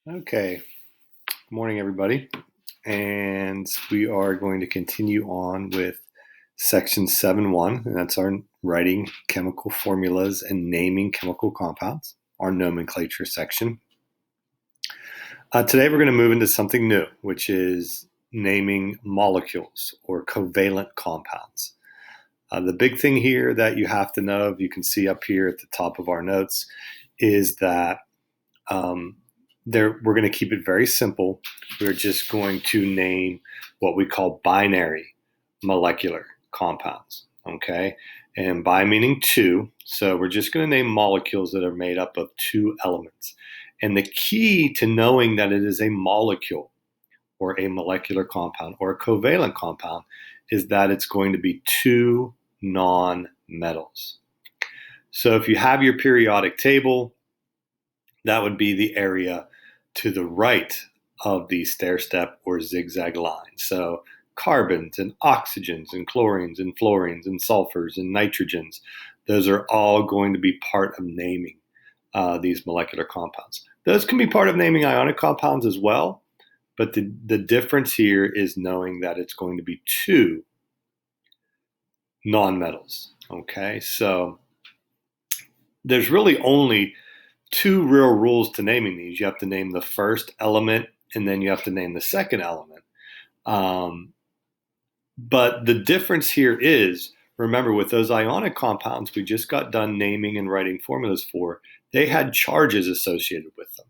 Okay, good morning, everybody. And we are going to continue on with section 7.1, and that's our writing chemical formulas and naming chemical compounds, our nomenclature section. Today we're going to move into something new, which is naming molecules or covalent compounds. The big thing here that you have to know, you can see up here at the top of our notes, is that we're going to keep it very simple. We're just going to name what we call binary molecular compounds, okay? And bi meaning two, so we're just going to name molecules that are made up of two elements. And the key to knowing that it is a molecule or a molecular compound or a covalent compound is that it's going to be two non-metals. So if you have your periodic table, that would be the area to the right of the stair-step or zigzag line. So carbons and oxygens and chlorines and fluorines and sulfurs and nitrogens, those are all going to be part of naming these molecular compounds. Those can be part of naming ionic compounds as well, but the difference here is knowing that it's going to be two nonmetals. Okay, so there's really only two real rules to naming these. You have to name the first element, and then you have to name the second element. But the difference here is, remember, with those ionic compounds we just got done naming and writing formulas for, they had charges associated with them.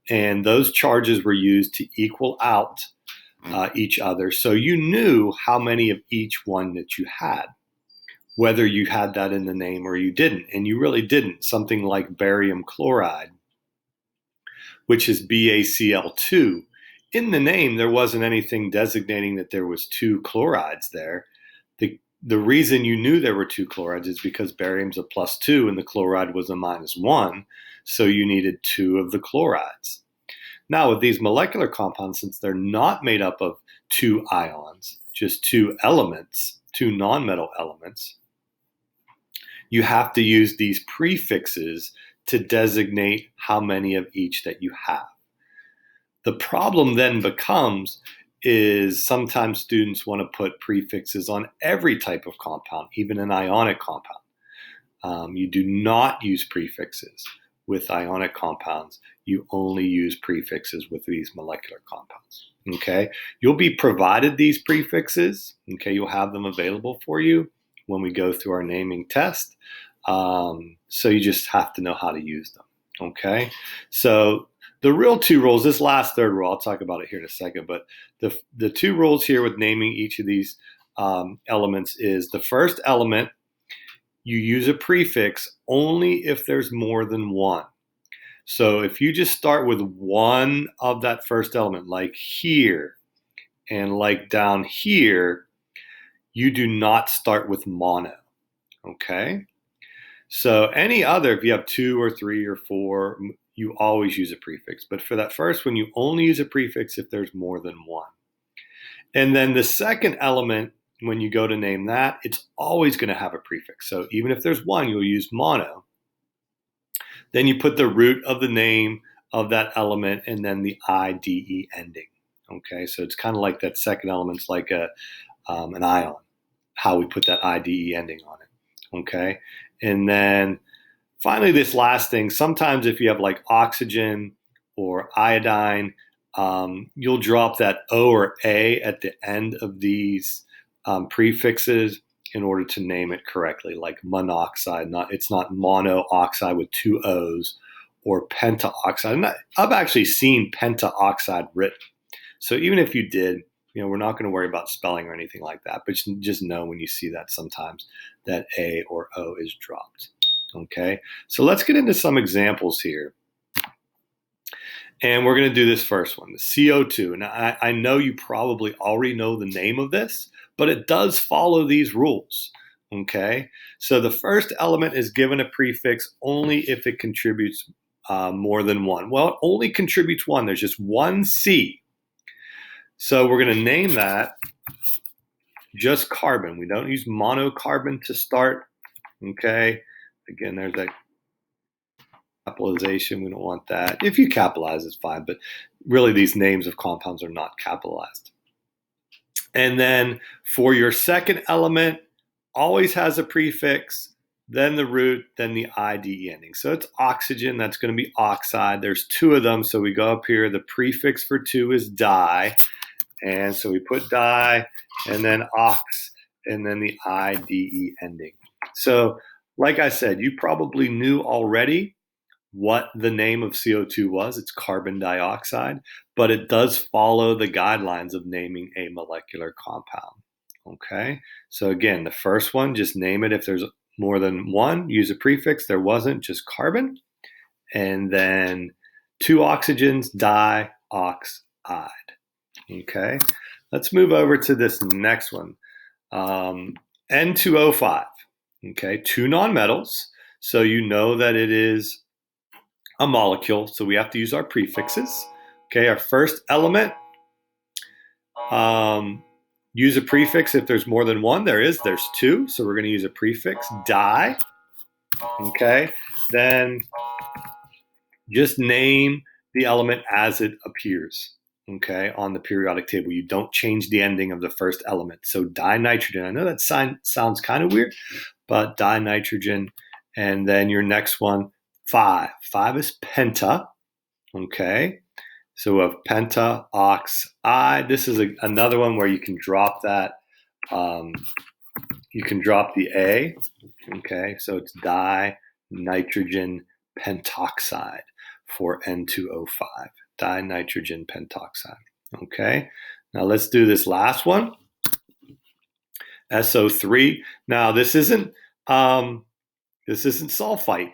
And those charges were used to equal out each other. So you knew how many of each one that you had, whether you had that in the name or you didn't. And you really didn't. Something like barium chloride, which is BaCl2. In the name, there wasn't anything designating that there was two chlorides there. The reason you knew there were two chlorides is because barium's a +2 and the chloride was a -1, so you needed two of the chlorides. Now, with these molecular compounds, since they're not made up of two ions, just two elements, two nonmetal elements, you have to use these prefixes to designate how many of each that you have. The problem then becomes is sometimes students want to put prefixes on every type of compound, even an ionic compound. You do not use prefixes with ionic compounds. You only use prefixes with these molecular compounds. Okay, you'll be provided these prefixes. Okay, you'll have them available for you when we go through our naming test. So you just have to know how to use them. Okay, so the real two rules, this last third rule, I'll talk about it here in a second, but the two rules here with naming each of these elements is the first element, you use a prefix only if there's more than one. So if you just start with one of that first element, like here and like down here, you do not start with mono, okay? So any other, if you have two or three or four, you always use a prefix. But for that first one, you only use a prefix if there's more than one. And then the second element, when you go to name that, it's always going to have a prefix. So even if there's one, you'll use mono. Then you put the root of the name of that element and then the IDE ending. Okay, so it's kind of like that second element's like an ion, how we put that IDE ending on it. Okay, and then finally, this last thing, sometimes if you have like oxygen or iodine, you'll drop that O or A at the end of these prefixes in order to name it correctly, like monoxide. It's not monooxide with two O's or pentaoxide. I've actually seen pentaoxide written. So even if you did, we're not going to worry about spelling or anything like that, but just know when you see that sometimes that A or O is dropped. Okay, so let's get into some examples here. And we're going to do this first one, the CO2. Now, I know you probably already know the name of this, but it does follow these rules. Okay, so the first element is given a prefix only if it contributes more than one. Well, it only contributes one. There's just one C. So we're going to name that just carbon. We don't use monocarbon to start. Okay, again, there's that capitalization, we don't want that. If you capitalize, it's fine, but really these names of compounds are not capitalized. And then for your second element, always has a prefix, then the root, then the IDE ending. So it's oxygen, that's going to be oxide. There's two of them, so we go up here. The prefix for two is di, and so we put di, and then ox, and then the IDE ending. So like I said, you probably knew already what the name of CO2 was. It's carbon dioxide, but it does follow the guidelines of naming a molecular compound. Okay, so again, the first one, just name it if there's more than one, use a prefix. There wasn't, just carbon. And then two oxygens, dioxide. Okay, let's move over to this next one. N2O5. Okay, two nonmetals. So you know that it is a molecule, so we have to use our prefixes. Okay, our first element, use a prefix if there's more than one. There's two, so we're going to use a prefix, di. Okay, then just name the element as it appears, okay, on the periodic table. You don't change the ending of the first element. So dinitrogen, I know that sounds kind of weird, but dinitrogen. And then your next one, 5. 5 is penta, okay? So we have penta, oxide. This is another one where you can drop that. You can drop the A, okay? So it's dinitrogen pentoxide for N2O5, dinitrogen pentoxide, okay? Now let's do this last one, SO3. Now this isn't sulfite.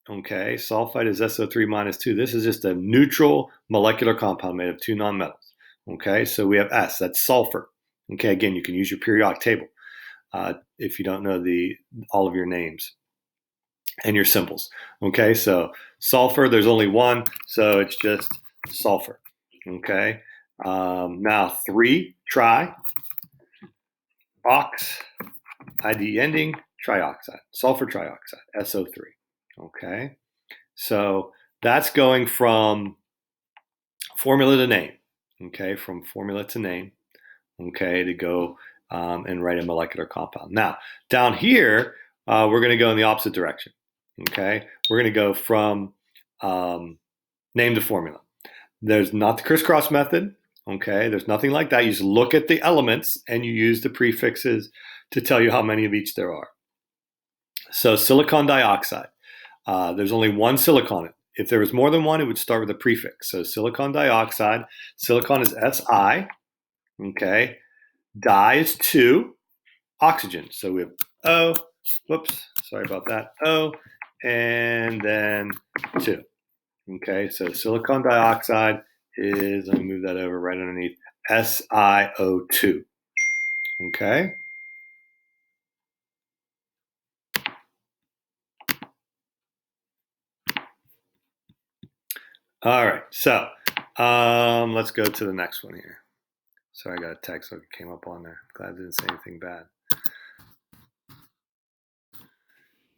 Okay, sulfite is SO3 minus 2. This is just a neutral molecular compound made of two nonmetals. Okay, so we have S, that's sulfur. Okay, again, you can use your periodic table if you don't know all of your names and your symbols. Okay, so sulfur, there's only one, so it's just sulfur. Okay, now 3, tri, ox, ID ending, trioxide, sulfur trioxide, SO3. Okay, so that's going from formula to name, okay, from formula to name, okay, to go and write a molecular compound. Now, down here, we're going to go in the opposite direction, okay? We're going to go from name to formula. There's not the crisscross method, okay? There's nothing like that. You just look at the elements and you use the prefixes to tell you how many of each there are. So silicon dioxide. There's only one silicon. If there was more than one, it would start with a prefix. So silicon dioxide, silicon is Si, okay? Di is 2, oxygen. So we have O, whoops, sorry about that, O, and then 2. Okay, so silicon dioxide is, let me move that over right underneath, SiO2. Okay? All right, so let's go to the next one here. Sorry, I got a text that came up on there. Glad I didn't say anything bad.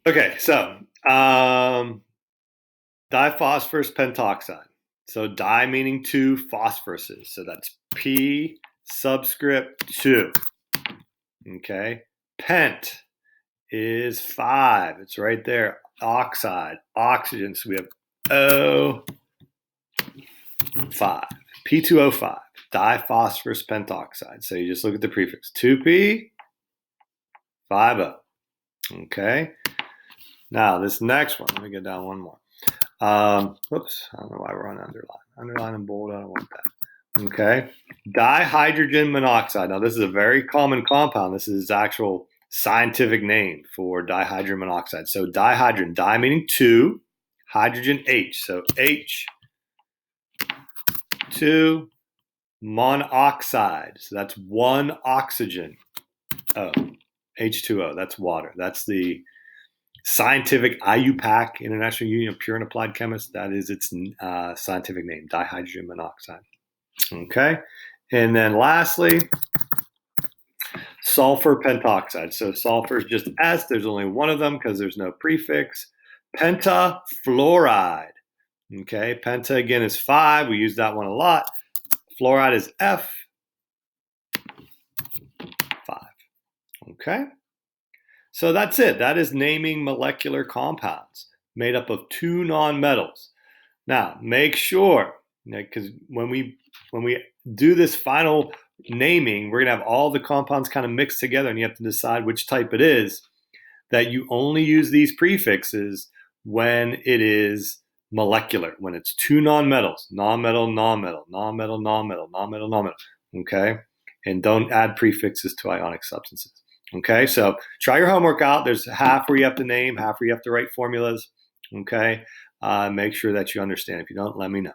Okay, so diphosphorus pentoxide. So di meaning 2, phosphoruses. So that's P subscript 2. Okay, pent is 5. It's right there. Oxide, oxygen. So we have O5, P2O5, diphosphorus pentoxide. So you just look at the prefix, 2P, 5O. Okay. Now this next one, let me get down one more. Whoops, I don't know why we're on underline. Underline and bold, I don't want that. Okay. Dihydrogen monoxide. Now this is a very common compound. This is its actual scientific name for dihydrogen monoxide. So dihydrogen, di meaning 2, hydrogen H. So H, 2, monoxide. So that's 1 oxygen. O, H2O. That's water. That's the scientific IUPAC, International Union of Pure and Applied Chemists. That is its scientific name, dihydrogen monoxide. Okay. And then lastly, sulfur pentoxide. So sulfur is just S. There's only one of them because there's no prefix. Pentafluoride. Okay, penta again is 5. We use that one a lot. Fluoride is F5. Okay, so that's it. That is naming molecular compounds made up of 2 nonmetals. Now, make sure, because when we do this final naming, we're going to have all the compounds kind of mixed together, and you have to decide which type it is, that you only use these prefixes when it is molecular, when it's 2 nonmetals, nonmetal, nonmetal, nonmetal, nonmetal, nonmetal, nonmetal, okay? And don't add prefixes to ionic substances, okay? So try your homework out. There's half where you have to name, half where you have to write formulas, okay? Make sure that you understand. If you don't, let me know.